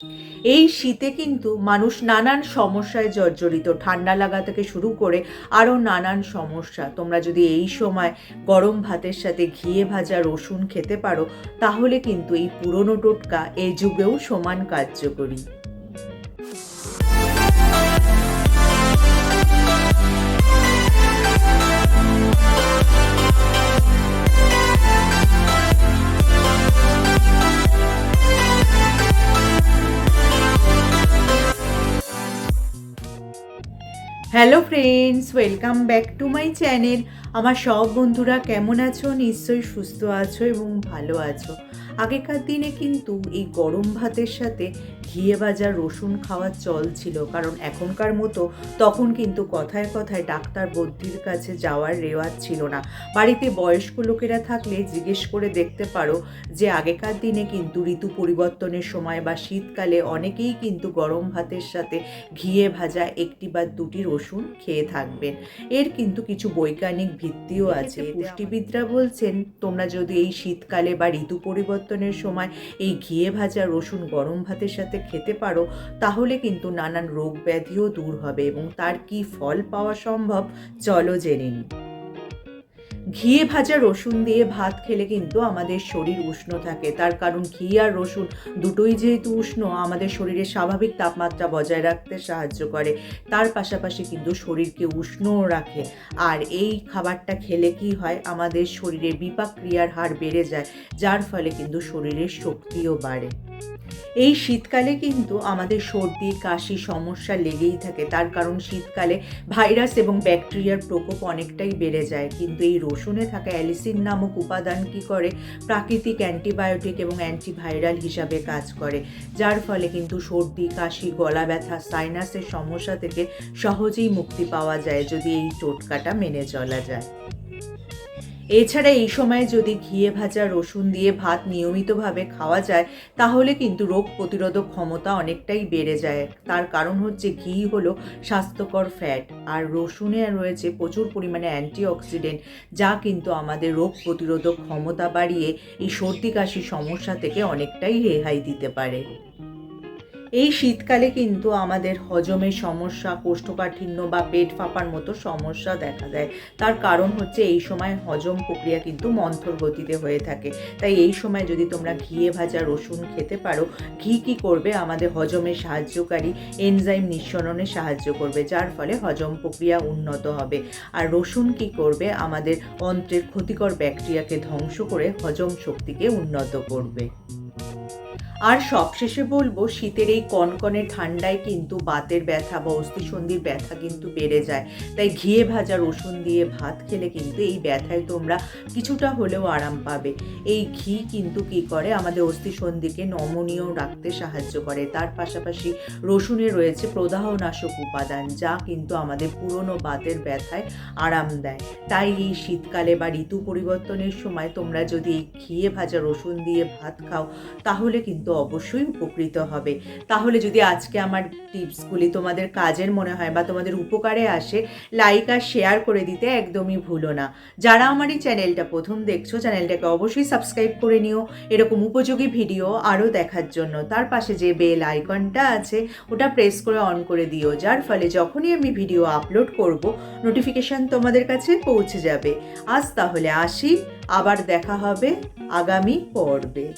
এই শীতে কিন্তু মানুষ নানান সমস্যায় জর্জরিত, ঠান্ডা লাগা থেকে শুরু করে আরও নানান সমস্যা। তোমরা যদি এই সময় গরম ভাতের সাথে ঘিয়ে ভাজা রসুন খেতে পারো, তাহলে কিন্তু এই পুরনো টোটকা এই যুগেও সমান কার্যকরী। Hello friends, welcome back to my channel. আমার সব বন্ধুরা কেমন আছো? নিশ্চয়ই সুস্থ আছো এবং ভালো আছো। আগেকার দিনে কিন্তু এই গরম ভাতের সাথে ঘিয়ে ভাজা রসুন খাওয়ার চল ছিল, কারণ এখনকার মতো তখন কিন্তু কথায় কথায় ডাক্তার বৈদ্যের কাছে যাওয়ার রেওয়াজ ছিল না। বাড়িতে বয়স্ক লোকেরা থাকলে জিজ্ঞেস করে দেখতে পারো যে আগেকার দিনে কিন্তু ঋতু পরিবর্তনের সময় বা শীতকালে অনেকেই কিন্তু গরম ভাতের সাথে ঘিয়ে ভাজা একটি বা দুটি রসুন খেয়ে থাকবেন। এর কিন্তু কিছু বৈজ্ঞানিক ভিত্তিও আছে। পুষ্টিবিদরা বলছেন তোমরা যদি এই শীতকালে বা ঋতু পরিবর্তনের সময় এই ঘিয়ে ভাজা রসুন গরম ভাতের সাথে খেতে পারো, তাহলে কিন্তু নানান রোগ ব্যাধিও দূর হবে। এবং তার কি ফল পাওয়া সম্ভব, চলো জেনে নিই। ঘিয়ে ভাজা রসুন দিয়ে ভাত খেলে কিন্তু আমাদের শরীর উষ্ণ থাকে। তার কারণ ঘি আর রসুন দুটোই যেহেতু উষ্ণ, আমাদের শরীরের স্বাভাবিক তাপমাত্রা বজায় রাখতে সাহায্য করে। তার পাশাপাশি কিন্তু শরীরকে উষ্ণও রাখে। আর এই খাবারটা খেলে কি হয়, আমাদের শরীরে বিপাক ক্রিয়ার হার বেড়ে যায়, যার ফলে কিন্তু শরীরের শক্তিও বাড়ে। এই শীতকালে কিন্তু আমাদের সর্দি কাশি সমস্যা লেগেই থাকে। তার কারণ শীতকালে ভাইরাস এবং ব্যাকটেরিয়ার প্রকোপ অনেকটাই বেড়ে যায়। কিন্তু এই রসুনে থাকা অ্যালিসিন নামক উপাদান কী করে, প্রাকৃতিক অ্যান্টিবায়োটিক এবং অ্যান্টিভাইরাল হিসাবে কাজ করে, যার ফলে কিন্তু সর্দি কাশি গলা ব্যথা সাইনাসের সমস্যা থেকে সহজেই মুক্তি পাওয়া যায় যদি এই টোটকাটা মেনে চলা যায়। এছাড়া এই সময় যদি ঘিয়ে ভাজা রসুন দিয়ে ভাত নিয়মিতভাবে খাওয়া যায়, তাহলে কিন্তু রোগ প্রতিরোধক ক্ষমতা অনেকটাই বেড়ে যায়। তার কারণ হচ্ছে ঘি হলো স্বাস্থ্যকর ফ্যাট, আর রসুনে রয়েছে প্রচুর পরিমাণে অ্যান্টিঅক্সিডেন্ট, যা কিন্তু আমাদের রোগ প্রতিরোধক ক্ষমতা বাড়িয়ে এই সর্দি কাশি সমস্যা থেকে অনেকটাই রেহাই দিতে পারে। এই শীতকালে কিন্তু আমাদের হজমের সমস্যা, কোষ্ঠকাঠিন্য বা পেট ফাঁপার মতো সমস্যা দেখা দেয়। তার কারণ হচ্ছে এই সময় হজম প্রক্রিয়া কিন্তু মন্থর গতিতে হয়ে থাকে। তাই এই সময় যদি তোমরা ঘিয়ে ভাজা রসুন খেতে পারো, ঘি কী করবে, আমাদের হজমে সাহায্যকারী এনজাইম নিঃসরণে সাহায্য করবে, যার ফলে হজম প্রক্রিয়া উন্নত হবে। আর রসুন কী করবে, আমাদের অন্ত্রের ক্ষতিকর ব্যাকটেরিয়াকে ধ্বংস করে হজম শক্তিকে উন্নত করবে। আর সবশেষে বলবো, শীতের এই কনকনে ঠান্ডায় কিন্তু বাতের ব্যথা বা অস্থিসন্ধির ব্যথা কিন্তু বেড়ে যায়। তাই ঘিয়ে ভাজা রসুন দিয়ে ভাত খেলে কিন্তু এই ব্যথায় তোমরা কিছুটা হলেও আরাম পাবে। এই ঘি কিন্তু কী করে, আমাদের অস্থিসন্ধিকে নমনীয় রাখতে সাহায্য করে। তার পাশাপাশি রসুনে রয়েছে প্রদাহনাশক উপাদান, যা কিন্তু আমাদের পুরনো বাতের ব্যথায় আরাম দেয়। তাই এই শীতকালে বা ঋতু পরিবর্তনের সময় তোমরা যদি এই ঘিয়ে ভাজা রসুন দিয়ে ভাত খাও, তাহলে কিন্তু অবশ্যই উপকৃত হবে। তাহলে যদি আজকে আমার টিপসগুলি তোমাদের কাজের মনে হয় বা তোমাদের উপকারে আসে, লাইক আর শেয়ার করে দিতে একদমই ভুলো না। যারা আমার এই চ্যানেলটা প্রথম দেখছো, চ্যানেলটাকে অবশ্যই সাবস্ক্রাইব করে নিও এরকম উপযোগী ভিডিও আরও দেখার জন্য। তার পাশে যে বেল আইকনটা আছে, ওটা প্রেস করে অন করে দিও, যার ফলে যখনই আমি ভিডিও আপলোড করব, নোটিফিকেশান তোমাদের কাছে পৌঁছে যাবে। আজ তাহলে আসি, আবার দেখা হবে আগামী পর্বে।